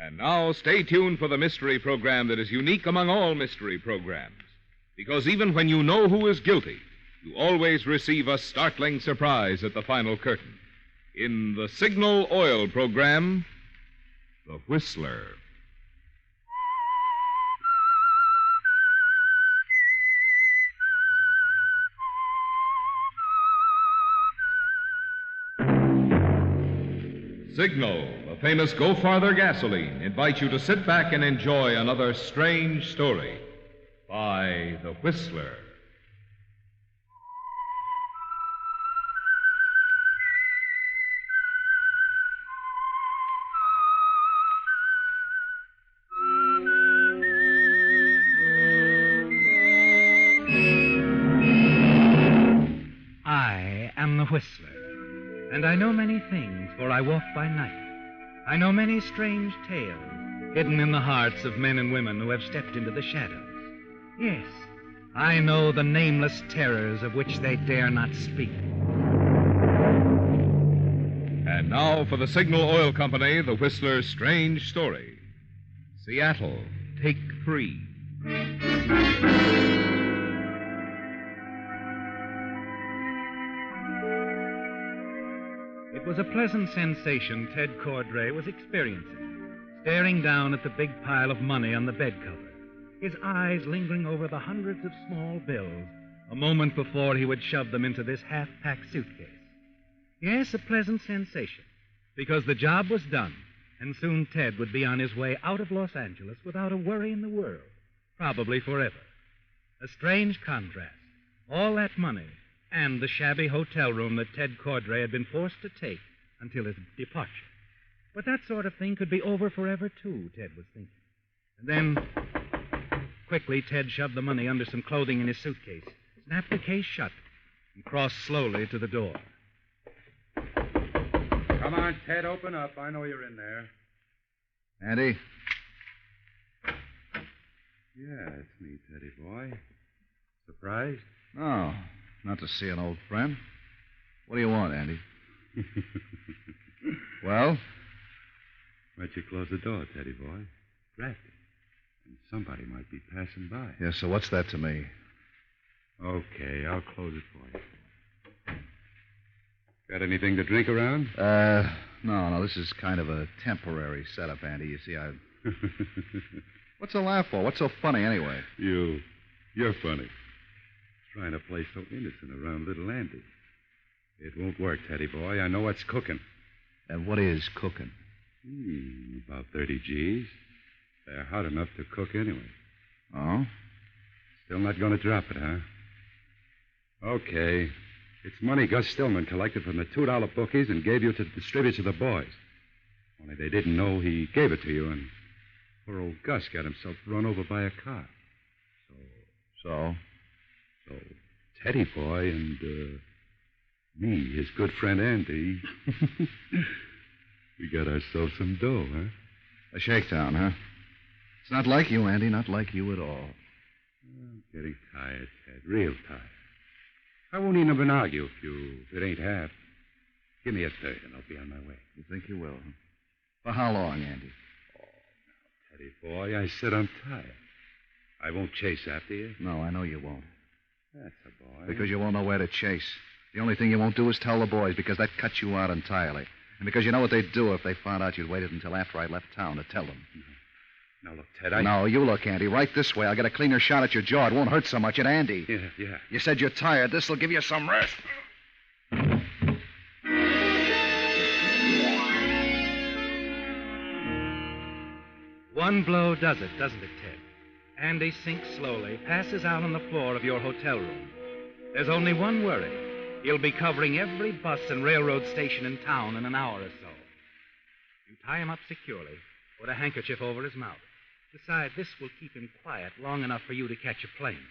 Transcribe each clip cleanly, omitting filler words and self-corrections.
And now, stay tuned for the mystery program that is unique among all mystery programs. Because even when you know who is guilty, you always receive a startling surprise at the final curtain. In the Signal Oil program, The Whistler. Signal, the famous Go Farther gasoline, invites you to sit back and enjoy another strange story by The Whistler. I am the Whistler, and I know many things, for I walk by night. I know many strange tales hidden in the hearts of men and women who have stepped into the shadows. Yes, I know the nameless terrors of which they dare not speak. And now for the Signal Oil Company, The Whistler's strange story. Seattle, take 3. It was a pleasant sensation Ted Cordray was experiencing, staring down at the big pile of money on the bed cover, his eyes lingering over the hundreds of small bills a moment before he would shove them into this half-packed suitcase. Yes, a pleasant sensation, because the job was done, and soon Ted would be on his way out of Los Angeles without a worry in the world, probably forever. A strange contrast, all that money and the shabby hotel room that Ted Cordray had been forced to take until his departure. But that sort of thing could be over forever, too, Ted was thinking. And then, quickly, Ted shoved the money under some clothing in his suitcase, snapped the case shut, and crossed slowly to the door. Come on, Ted, open up. I know you're in there. Andy? Yeah, it's me, Teddy boy. Surprised? No, not to see an old friend. What do you want, Andy? Well? Why'd you close the door, Teddy boy? Cracked it. And somebody might be passing by. Yeah, so what's that to me? Okay, I'll close it for you. Got anything to drink around? No, this is kind of a temporary setup, Andy. You see, What's the laugh for? What's so funny, anyway? You're funny. Trying to play so innocent around little Andy. It won't work, Teddy boy. I know what's cooking. And what is cooking? About 30 G's. They're hot enough to cook anyway. Oh? Still not going to drop it, huh? Okay. It's money Gus Stillman collected from the $2 bookies and gave you to distribute to the boys. Only they didn't know he gave it to you, and poor old Gus got himself run over by a car. So? So, Teddy boy and me, his good friend Andy, we got ourselves some dough, huh? A shakedown, huh? It's not like you, Andy, not like you at all. I'm getting tired, Ted, real tired. I won't even argue if it ain't half. Give me a third and I'll be on my way. You think you will, huh? For how long, Andy? Oh, now, Teddy boy, I said I'm tired. I won't chase after you. No, I know you won't. That's a boy. Because you won't know where to chase. The only thing you won't do is tell the boys, because that cuts you out entirely. And because you know what they'd do if they found out you'd waited until after I left town to tell them. Now, look, Ted, No, you look, Andy. Right this way. I'll get a cleaner shot at your jaw. It won't hurt so much at Andy. Yeah. You said you're tired. This'll give you some rest. One blow does it, doesn't it, Ted? Andy sinks slowly, passes out on the floor of your hotel room. There's only one worry. He'll be covering every bus and railroad station in town in an hour or so. You tie him up securely, put a handkerchief over his mouth. Decide this will keep him quiet long enough for you to catch a plane.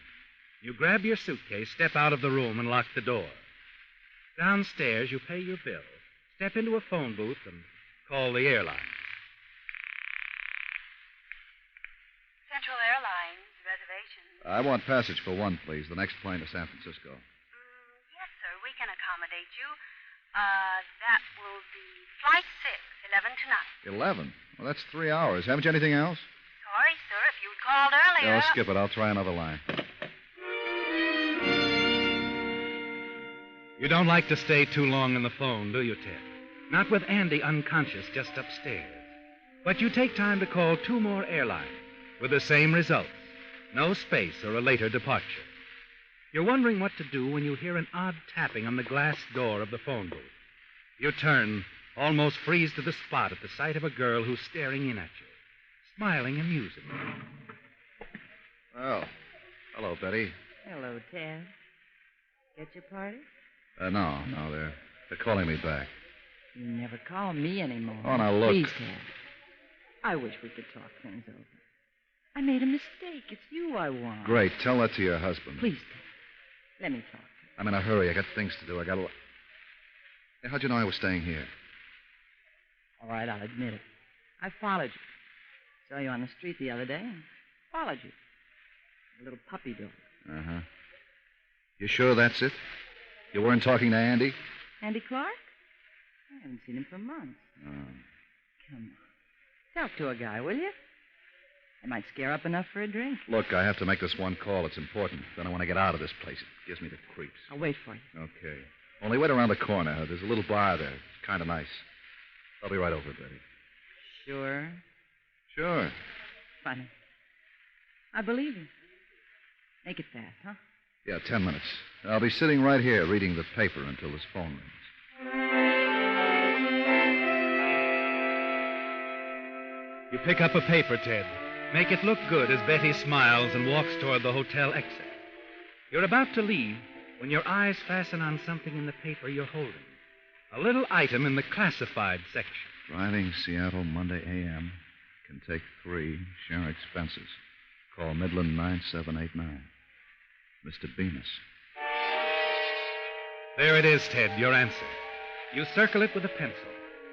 You grab your suitcase, step out of the room, and lock the door. Downstairs, you pay your bill, step into a phone booth, and call the airline. Central Airlines, reservations. I want passage for one, please. The next plane to San Francisco. Yes, sir, we can accommodate you. That will be flight 6, 11 tonight. 11? Well, that's 3 hours. Haven't you anything else? Sorry, sir, if you'd called earlier. Yeah, I'll skip it. I'll try another line. You don't like to stay too long on the phone, do you, Ted? Not with Andy unconscious just upstairs. But you take time to call 2 more airlines with the same results. No space or a later departure. You're wondering what to do when you hear an odd tapping on the glass door of the phone booth. You turn, almost freeze to the spot at the sight of a girl who's staring in at you, smiling amusedly. Well, hello, Betty. Hello, Ted. Get your party? No, they're calling me back. You never call me anymore. Oh, now look. Please, Ted. I wish we could talk things over. I made a mistake. It's you I want. Great. Tell that to your husband. Please, Ted. Let me talk to you. I'm in a hurry. I got things to do. Hey, how'd you know I was staying here? All right, I'll admit it. I followed you. Saw you on the street the other day and followed you. A little puppy dog. Uh-huh. You sure that's it? You weren't talking to Andy? Andy Clark? I haven't seen him for months. Oh. Come on. Talk to a guy, will you? I might scare up enough for a drink. Look, I have to make this one call. It's important. Then I want to get out of this place. It gives me the creeps. I'll wait for you. Okay. Only wait around the corner. There's a little bar there. It's kind of nice. I'll be right over, Betty. Sure. Sure. Funny. I believe you. Make it fast, huh? Yeah, 10 minutes. I'll be sitting right here reading the paper until this phone rings. You pick up a paper, Ted. Make it look good as Betty smiles and walks toward the hotel exit. You're about to leave when your eyes fasten on something in the paper you're holding. A little item in the classified section. Driving Seattle Monday a.m. Can take 3. Share expenses. Call Midland 9789. Mr. Bemis. There it is, Ted, your answer. You circle it with a pencil.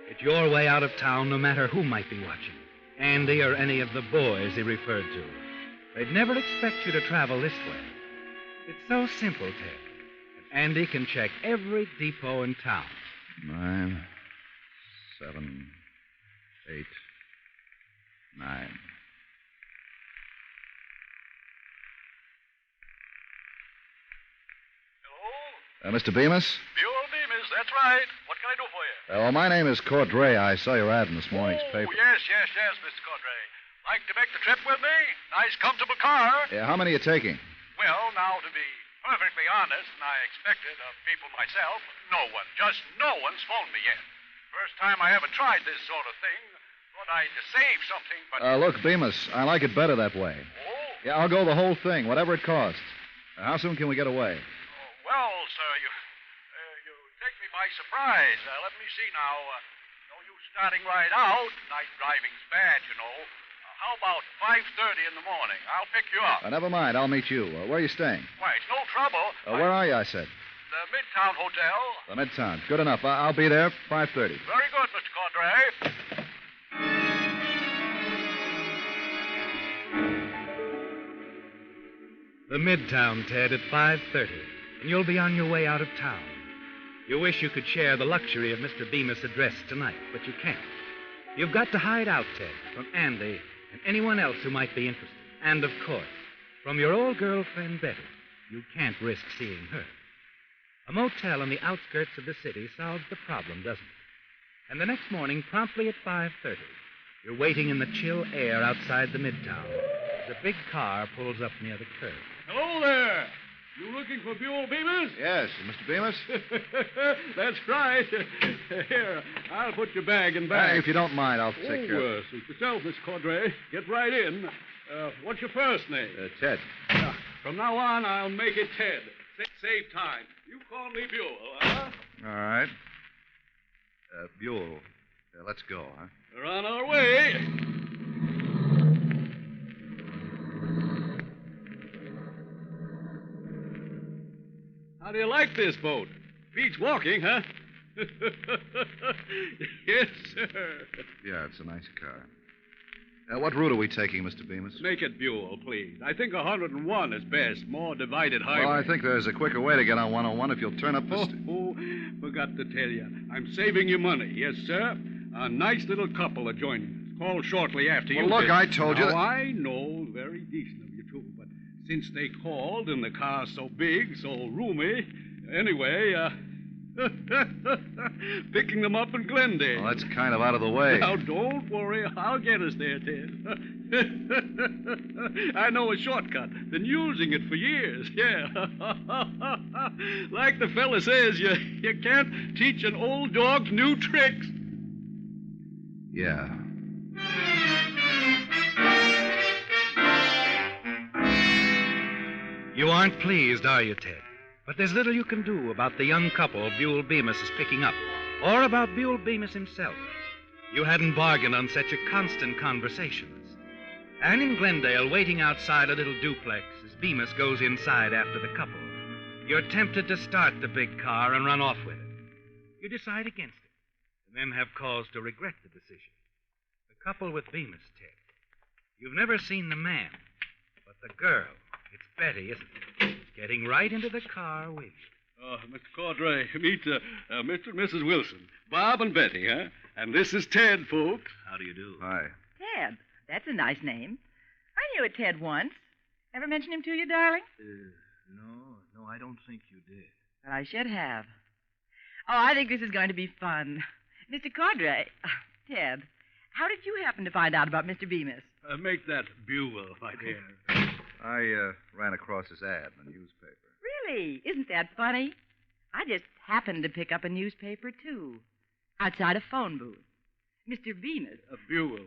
It's your way out of town no matter who might be watching. Andy or any of the boys he referred to. They'd never expect you to travel this way. It's so simple, Ted. Andy can check every depot in town. 9, 7, 8, 9. Hello? Mr. Bemis? Buell Bemis, that's right. What can I do for you? Well, my name is Cordray. I saw your ad in this morning's paper. Yes, Mr. Cordray. Like to make the trip with me? Nice, comfortable car. Yeah, how many are you taking? Well, now, to be perfectly honest, and I expected of people myself, no one, just no one's phoned me yet. First time I ever tried this sort of thing. Thought I'd save something, but... Look, Bemis, I like it better that way. Oh? Yeah, I'll go the whole thing, whatever it costs. How soon can we get away? Well, sir, you take me by surprise. Let me see now. No use starting right out. Night driving's bad, you know. How about 5:30 in the morning? I'll pick you up. Never mind. I'll meet you. Where are you staying? Why, it's no trouble. Where are you, I said? The Midtown Hotel. The Midtown. Good enough. I'll be there 5:30. Very good, Mr. Cordray. The Midtown, Ted, at 5:30, and you'll be on your way out of town. You wish you could share the luxury of Mr. Bemis' address tonight, but you can't. You've got to hide out, Ted, from Andy and anyone else who might be interested. And, of course, from your old girlfriend, Betty. You can't risk seeing her. A motel on the outskirts of the city solves the problem, doesn't it? And the next morning, promptly at 5:30, you're waiting in the chill air outside the Midtown as a big car pulls up near the curb. Hello there. You looking for Buell Bemis? Yes, Mr. Bemis? That's right. Here, I'll put your bag in back. If you don't mind, I'll take care of it. Suit yourself, Miss Cordray. Get right in. What's your first name? Ted. From now on, I'll make it Ted. Save time. You call me Buell, huh? All right. Buell. Let's go, huh? We're on our way. How do you like this boat? Beats walking, huh? Yes, sir. Yeah, it's a nice car. What route are we taking, Mr. Bemis? Make it Buell, please. I think 101 is best. More divided highway. Well, I think there's a quicker way to get on 101 if you'll turn up the... Forgot to tell you. I'm saving you money. Yes, sir. A nice little couple are joining us. Call shortly after Well, you look, did. I told you Now, that- I know, very decent of you, too, but since they called and the car's so big, so roomy, anyway, picking them up in Glendale. Well, that's kind of out of the way. Now, don't worry. I'll get us there, Ted. I know a shortcut. Been using it for years, yeah. Like the fella says, you can't teach an old dog new tricks. Yeah. You aren't pleased, are you, Ted? But there's little you can do about the young couple Buell Bemis is picking up, or about Buell Bemis himself. You hadn't bargained on such a constant conversations. And in Glendale, waiting outside a little duplex as Bemis goes inside after the couple, you're tempted to start the big car and run off with it. You decide against it, and then have cause to regret the decision. The couple with Bemis, Ted. You've never seen the man, but the girl. It's Betty, isn't it? Getting right into the car with you. Mr. Cordray, meet Mr. and Mrs. Wilson. Bob and Betty, huh? And this is Ted, folks. How do you do? Hi. Ted. That's a nice name. I knew a Ted once. Ever mention him to you, darling? No, I don't think you did. But I should have. Oh, I think this is going to be fun. Mr. Cordray. Ted, how did you happen to find out about Mr. Bemis? Make that Buell, my dear. I ran across his ad in the newspaper. Really? Isn't that funny? I just happened to pick up a newspaper, too. Outside a phone booth. Mr. Bemis. Buell.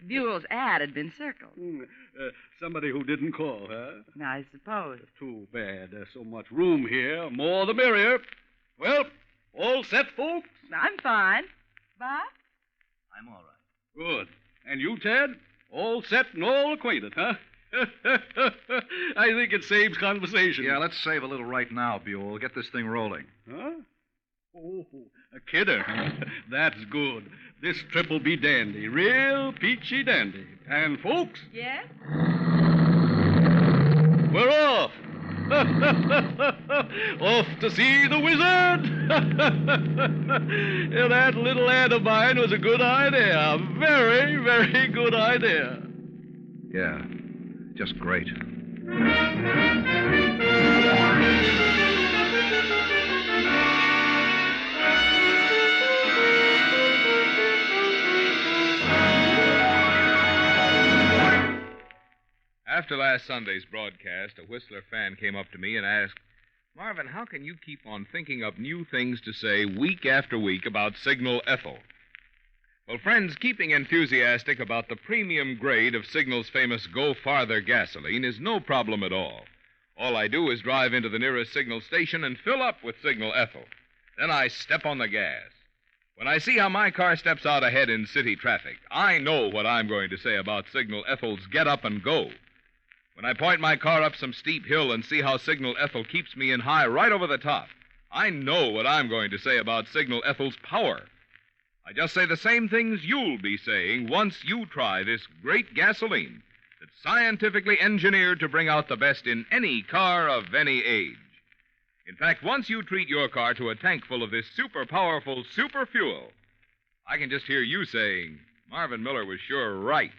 Buell's ad had been circled. Somebody who didn't call, huh? I suppose. Too bad. There's so much room here. More the merrier. Well, all set, folks? I'm fine. Bob? I'm all right. Good. And you, Ted? All set and all acquainted, huh? I think it saves conversation. Yeah, let's save a little right now, Buell. Get this thing rolling. Huh? Oh, a kidder. That's good. This trip will be dandy. Real peachy dandy. And, folks, Yes? we're off. Off to see the wizard. Yeah, that little ad of mine was a good idea. A very, very good idea. Yeah, just great. After last Sunday's broadcast, a Whistler fan came up to me and asked, Marvin, how can you keep on thinking up new things to say week after week about Signal Ethyl? Well, friends, keeping enthusiastic about the premium grade of Signal's famous Go Farther gasoline is no problem at all. All I do is drive into the nearest Signal station and fill up with Signal Ethyl. Then I step on the gas. When I see how my car steps out ahead in city traffic, I know what I'm going to say about Signal Ethyl's Get Up and Go. When I point my car up some steep hill and see how Signal Ethyl keeps me in high right over the top, I know what I'm going to say about Signal Ethyl's power. I just say the same things you'll be saying once you try this great gasoline that's scientifically engineered to bring out the best in any car of any age. In fact, once you treat your car to a tank full of this super powerful super fuel, I can just hear you saying, Marvin Miller was sure right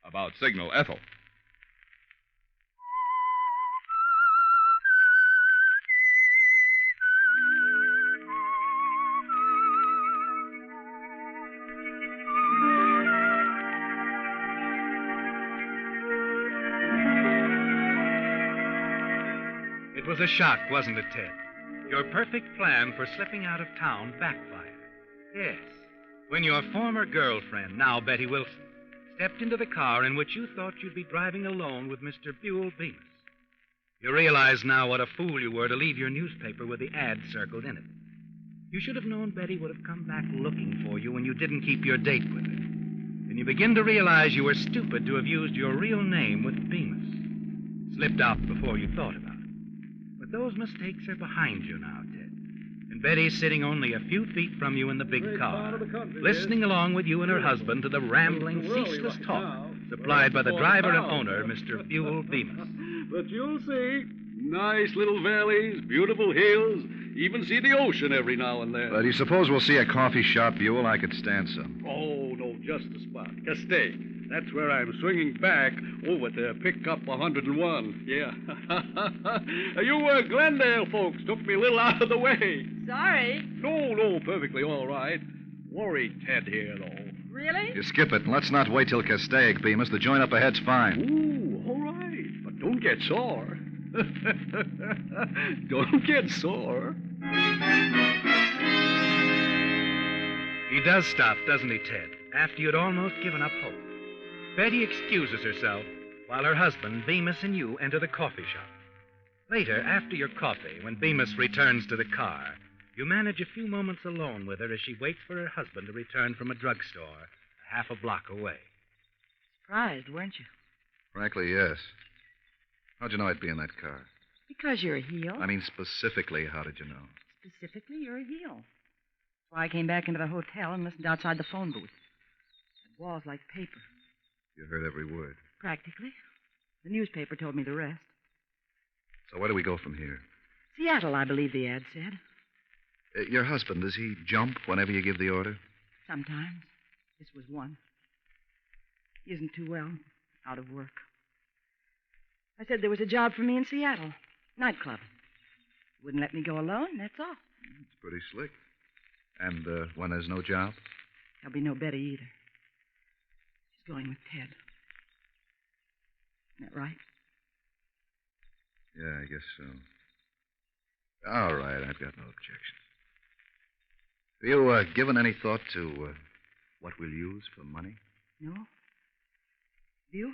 about Signal Ethyl. It was a shock, wasn't it, Ted? Your perfect plan for slipping out of town backfired. Yes. When your former girlfriend, now Betty Wilson, stepped into the car in which you thought you'd be driving alone with Mr. Buell Bemis. You realize now what a fool you were to leave your newspaper with the ad circled in it. You should have known Betty would have come back looking for you when you didn't keep your date with her. Then you begin to realize you were stupid to have used your real name with Bemis. Slipped out before you thought about it. But those mistakes are behind you now, Ted. And Betty's sitting only a few feet from you in the big car, listening along with you and her husband to the rambling, ceaseless talk supplied by the driver and owner, Mr. Buell Bemis. But you'll see. Nice little valleys, beautiful hills, Even see the ocean every now and then. Do you suppose we'll see a coffee shop, Buell? I could stand some. Oh, no, just the spot. Castaic. That's where I'm swinging back over to pick up 101. Yeah. You Glendale folks took me a little out of the way. Sorry. No, perfectly all right. Worried Ted here, though. Really? You skip it, and let's not wait till Castaic, Bemis. The joint up ahead's fine. Ooh, all right. But don't get sore. Don't get sore. He does stop, doesn't he, Ted? After you'd almost given up hope. Betty excuses herself while her husband, Bemis, and you enter the coffee shop. Later, after your coffee, when Bemis returns to the car, you manage a few moments alone with her as she waits for her husband to return from a drugstore half a block away. Surprised, weren't you? Frankly, yes. How'd you know I'd be in that car? Because you're a heel. I mean, specifically, how did you know? Specifically, you're a heel. That's why I came back into the hotel and listened outside the phone booth. The walls like paper. You heard every word. Practically. The newspaper told me the rest. So where do we go from here? Seattle, I believe the ad said. Your husband, does he jump whenever you give the order? Sometimes. This was one. He isn't too well. Out of work. I said there was a job for me in Seattle. Nightclub. Wouldn't let me go alone, that's all. It's pretty slick. And when there's no job? There'll be no Betty either. She's going with Ted. Isn't that right? Yeah, I guess so. All right, I've got no objection. Have you given any thought to what we'll use for money? No? You?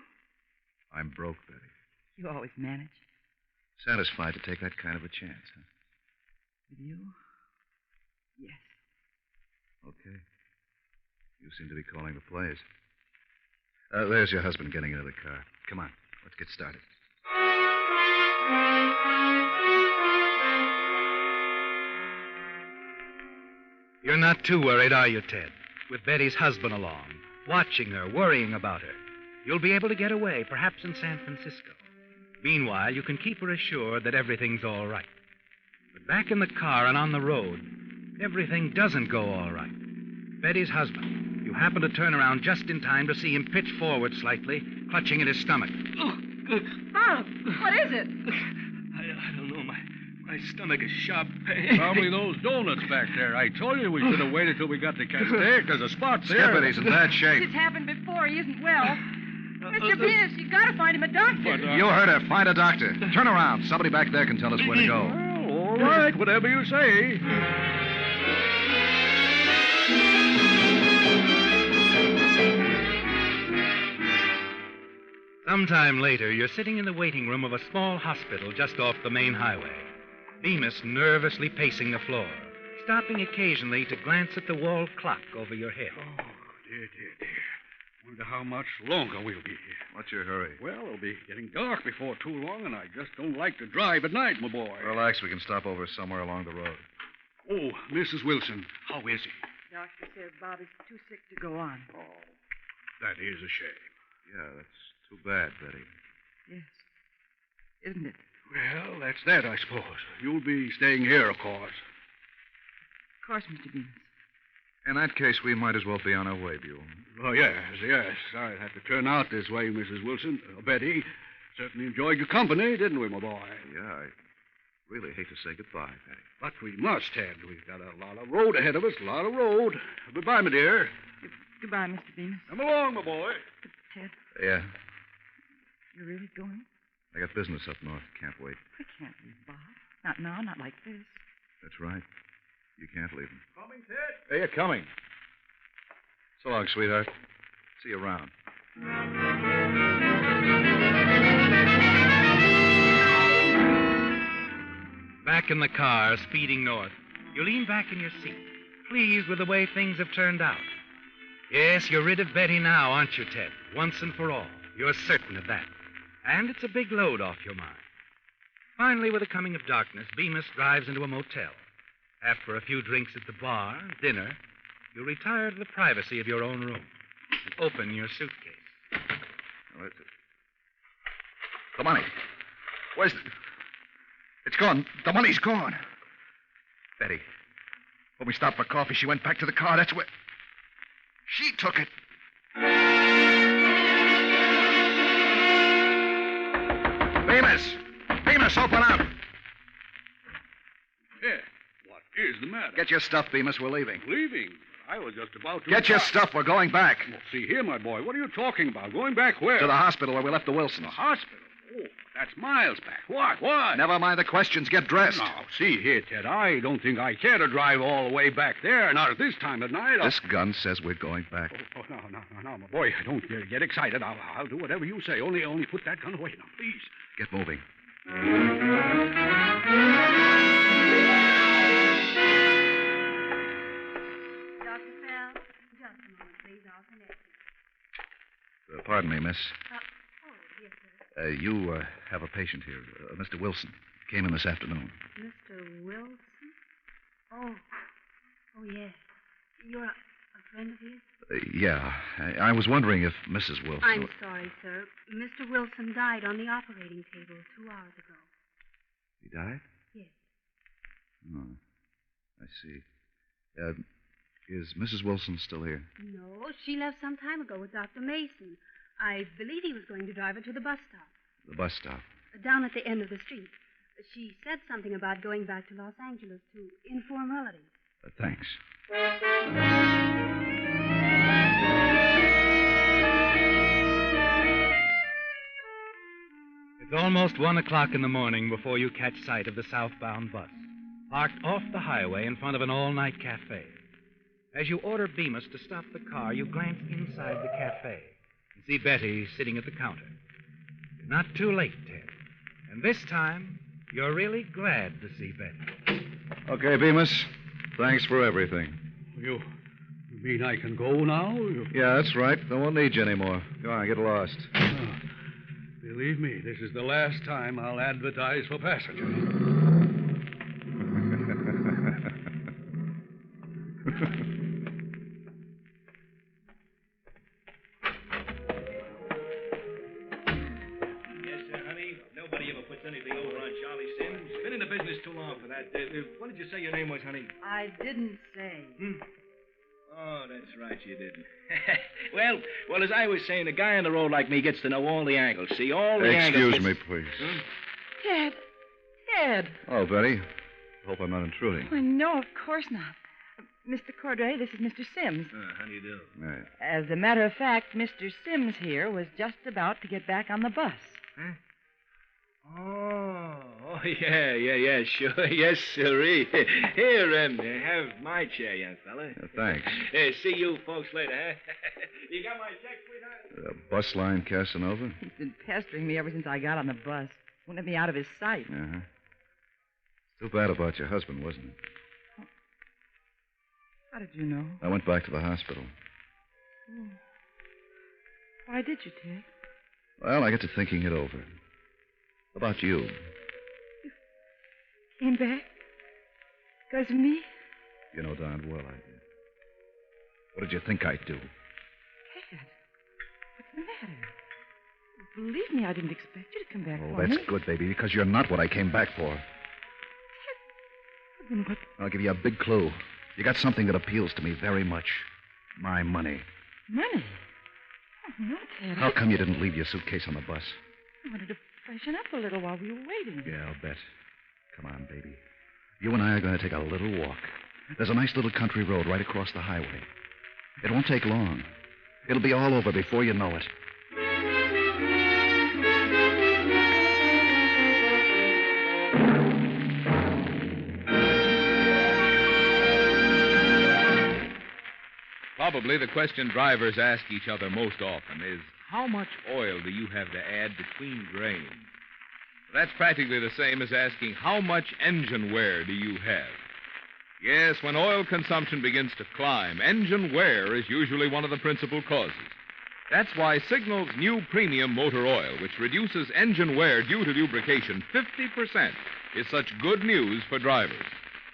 I'm broke, Betty. You always manage. Satisfied to take that kind of a chance, huh? With you? Yes. Okay. You seem to be calling the plays. There's your husband getting into the car. Come on, let's get started. You're not too worried, are you, Ted? With Betty's husband along, watching her, worrying about her. You'll be able to get away, perhaps in San Francisco. Meanwhile, you can keep her assured that everything's all right. But back in the car and on the road, everything doesn't go all right. Betty's husband, you happen to turn around just in time to see him pitch forward slightly, clutching at his stomach. Bob, what is it? I don't know. My stomach is sharp pain. Probably those donuts back there. I told you we should have waited till we got to Castaic. There's a spot there. Skip it, he's in bad shape. It's happened before. He isn't well. Mr. Venus, you gotta find him a doctor. You heard her. Find a doctor. Turn around. Somebody back there can tell us where to go. Well, all right, whatever you say. Sometime later, you're sitting in the waiting room of a small hospital just off the main highway. Bemis nervously pacing the floor, stopping occasionally to glance at the wall clock over your head. Oh, dear. Wonder how much longer we'll be here. What's your hurry? Well, it'll be getting dark before too long, and I just don't like to drive at night, my boy. Relax, we can stop over somewhere along the road. Oh, Mrs. Wilson, how is he? Doctor says Bob is too sick to go on. Oh, that is a shame. Yeah, that's too bad, Betty. Yes. Isn't it? Well, that's that, I suppose. You'll be staying here, of course. Of course, Mr. Venus. In that case, we might as well be on our way, Buell. Oh, yes. Sorry it had to turn out this way, Mrs. Wilson. Betty, certainly enjoyed your company, didn't we, my boy? Yeah, I really hate to say goodbye, Betty. But we must, Ted. We've got a lot of road ahead of us, a lot of road. Goodbye, my dear. Goodbye, Mr. Venus. Come along, my boy. Ted, Yeah, you're really going? I got business up north. Can't wait. I can't leave Bob. Not now, not like this. That's right. You can't leave him. Coming, Ted? Hey, you're coming. So long, sweetheart. See you around. Back in the car, speeding north, you lean back in your seat, pleased with the way things have turned out. Yes, you're rid of Betty now, aren't you, Ted? Once and for all. You're certain of that. And it's a big load off your mind. Finally, with the coming of darkness, Bemis drives into a motel. After a few drinks at the bar, dinner, you retire to the privacy of your own room and open your suitcase. Well, the money. Where's the... It's gone. The money's gone. Betty. When we stopped for coffee, she went back to the car. That's where... She took it. Bemis! Bemis, open up! Yeah. What is the matter? Get your stuff, Bemis. We're leaving. Leaving? I was just about to... Get your stuff. We're going back. Well, see here, my boy. What are you talking about? Going back where? To the hospital where we left the Wilsons. The hospital? Oh, that's miles back. What? Never mind the questions. Get dressed. Now, see here, Ted. I don't think I care to drive all the way back there. Not at this time of night. This gun says we're going back. No, my boy. Don't get excited. I'll do whatever you say. Only put that gun away now, please. Get moving. Dr. Fell, just a moment, please. I'll connect you. Pardon me, miss. Yes, sir. You have a patient here, Mr. Wilson. Came in this afternoon. Mr. Wilson? Oh, yes. You're a friend of his? Yeah. I was wondering if Mrs. Wilson... I'm sorry, sir. Mr. Wilson died on the operating table 2 hours ago. He died? Yes. Oh, I see. Is Mrs. Wilson still here? No, she left some time ago with Dr. Mason. I believe he was going to drive her to the bus stop. The bus stop? Down at the end of the street. She said something about going back to Los Angeles to inform relatives. Thanks. It's almost 1 o'clock in the morning before you catch sight of the southbound bus, parked off the highway in front of an all-night cafe. As you order Bemis to stop the car, you glance inside the cafe and see Betty sitting at the counter. You're not too late, Ted. And this time, you're really glad to see Betty. Okay, Bemis. Thanks for everything. You mean I can go now? Yeah, that's right. I won't need you anymore. Go on, get lost. Believe me, this is the last time I'll advertise for passengers. Yes, sir, honey. Nobody ever puts anything over on Charlie Sims. Been in the business too long for that. What did you say your name was, honey? I didn't say. Oh, that's right, you didn't. well, as I was saying, a guy on the road like me gets to know all the angles. See, all the angles. Excuse me, please. Ted. Oh, Betty. Hope I'm not intruding. Oh, no, of course not. Mr. Cordray, this is Mr. Sims. How do you do? Right. As a matter of fact, Mr. Sims here was just about to get back on the bus. Huh? Oh, yeah, sure. Yes, sirree. Here, have my chair, young fella. Thanks. See you folks later, huh? You got my check, sweetheart? Bus line Casanova? He's been pestering me ever since I got on the bus. Won't let me out of his sight. Uh-huh. Too bad about your husband, wasn't it? How did you know? I went back to the hospital. Oh. Why did you, Ted? Well, I got to thinking it over. About you. Came back? Because of me? You know darn well I did. What did you think I'd do? Ted, what's the matter? Believe me, I didn't expect you to come back Oh, for that's me. good, baby, because you're not what I came back for. Ted, then what? I'll give you a big clue. You got something that appeals to me very much. My money. Money? Oh, no, Ted. How come you didn't leave your suitcase on the bus? I wanted to freshen up a little while we were waiting. Yeah, I'll bet. Come on, baby. You and I are going to take a little walk. There's a nice little country road right across the highway. It won't take long. It'll be all over before you know it. Probably the question drivers ask each other most often is, how much oil do you have to add between drains? That's practically the same as asking, how much engine wear do you have? Yes, when oil consumption begins to climb, engine wear is usually one of the principal causes. That's why Signal's new premium motor oil, which reduces engine wear due to lubrication 50%, is such good news for drivers.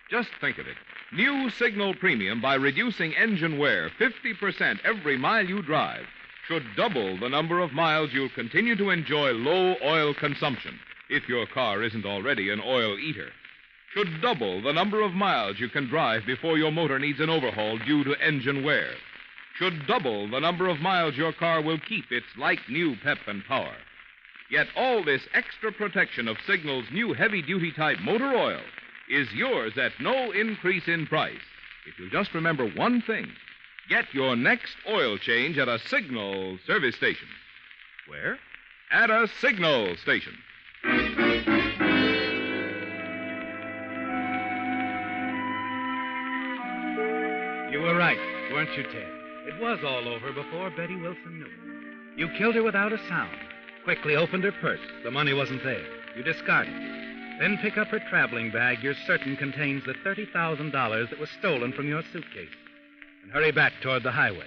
Just think of it. New Signal Premium, by reducing engine wear 50% every mile you drive, should double the number of miles you'll continue to enjoy low oil consumption, if your car isn't already an oil eater. should double the number of miles you can drive before your motor needs an overhaul due to engine wear, should double the number of miles your car will keep its like-new pep and power. Yet all this extra protection of Signal's new heavy-duty type motor oil is yours at no increase in price. If you'll just remember one thing, get your next oil change at a Signal service station. Where? At a Signal station. You were right, weren't you, Ted? It was all over before Betty Wilson knew it. You killed her without a sound. Quickly opened her purse. The money wasn't there. You discarded it. Then pick up her traveling bag you're certain contains the $30,000 that was stolen from your suitcase. And hurry back toward the highway.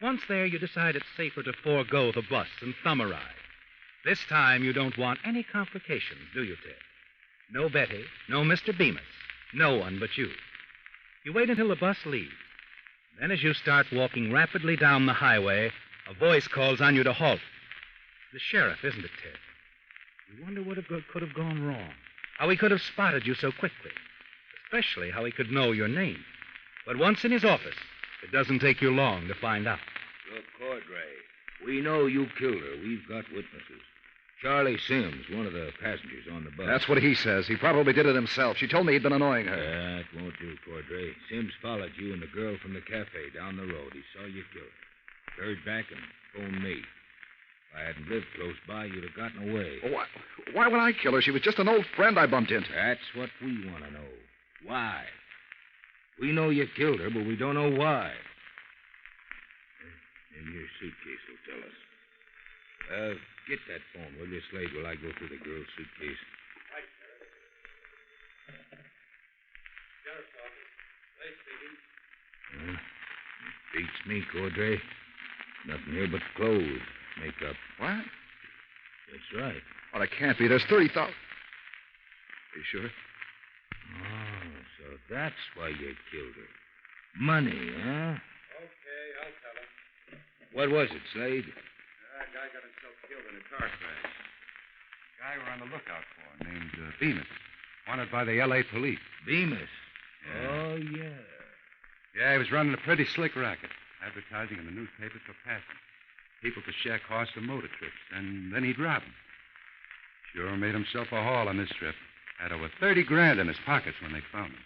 Once there, you decide it's safer to forego the bus and thumb a ride. This time, you don't want any complications, do you, Ted? No Betty, no Mr. Bemis, no one but you. You wait until the bus leaves. Then, as you start walking rapidly down the highway, a voice calls on you to halt. The sheriff, isn't it, Ted? You wonder what could have gone wrong, how he could have spotted you so quickly, especially how he could know your name. But once in his office, it doesn't take you long to find out. Look, Cordray, we know you killed her. We've got witnesses. Charlie Sims, one of the passengers on the bus. That's what he says. He probably did it himself. She told me he'd been annoying her. That won't do, Cordray. Sims followed you and the girl from the cafe down the road. He saw you kill her. Heard back and phoned me. If I hadn't lived close by, you'd have gotten away. Why would I kill her? She was just an old friend I bumped into. That's what we want to know. Why? We know you killed her, but we don't know why. Maybe your suitcase will tell us. Get that phone, will you, Slade, while I go through the girl's suitcase? Right, Sheriff. Sheriff's office. Slade speaking. Beats me, Cordray. Nothing here but clothes, makeup. What? That's right. Well, it can't be. There's 30,000. Are you sure? Oh, so that's why you killed her. Money, huh? Okay, I'll tell him. What was it, Slade? A guy got himself killed in a car crash. Guy we're on the lookout for, named Bemis. Wanted by the L.A. police. Bemis? Yeah. Oh, yeah. Yeah, he was running a pretty slick racket. Advertising in the newspapers for passing. People to share costs of motor trips. And then he'd rob them. Sure made himself a haul on this trip. Had over 30 grand in his pockets when they found him.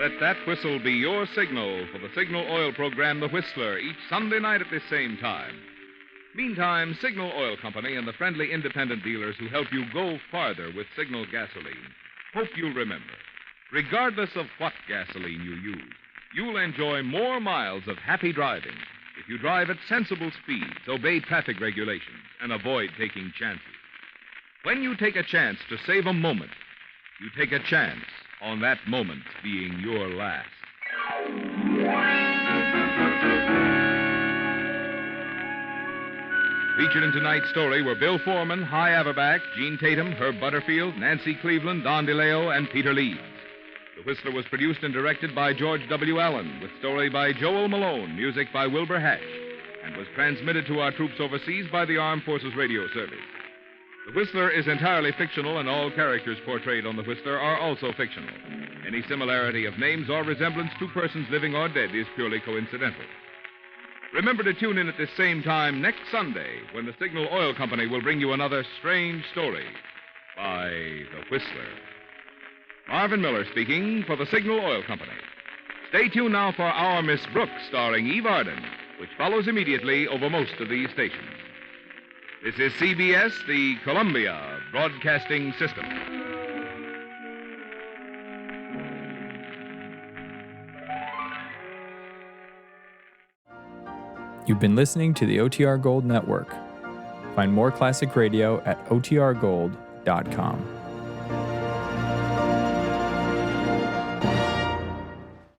Let that whistle be your signal for the Signal Oil program, The Whistler, each Sunday night at this same time. Meantime, Signal Oil Company and the friendly independent dealers who help you go farther with Signal gasoline hope you'll remember, regardless of what gasoline you use, you'll enjoy more miles of happy driving if you drive at sensible speeds, obey traffic regulations, and avoid taking chances. When you take a chance to save a moment, you take a chance on that moment being your last. Featured in tonight's story were Bill Foreman, Hy Averback, Gene Tatum, Herb Butterfield, Nancy Cleveland, Don DeLeo, and Peter Leeds. The Whistler was produced and directed by George W. Allen, with story by Joel Malone, music by Wilbur Hatch, and was transmitted to our troops overseas by the Armed Forces Radio Service. The Whistler is entirely fictional, and all characters portrayed on The Whistler are also fictional. Any similarity of names or resemblance to persons living or dead is purely coincidental. Remember to tune in at this same time next Sunday when the Signal Oil Company will bring you another strange story by The Whistler. Marvin Miller speaking for the Signal Oil Company. Stay tuned now for Our Miss Brooks, starring Eve Arden, which follows immediately over most of these stations. This is CBS, the Columbia Broadcasting System. You've been listening to the OTR Gold Network. Find more classic radio at otrgold.com.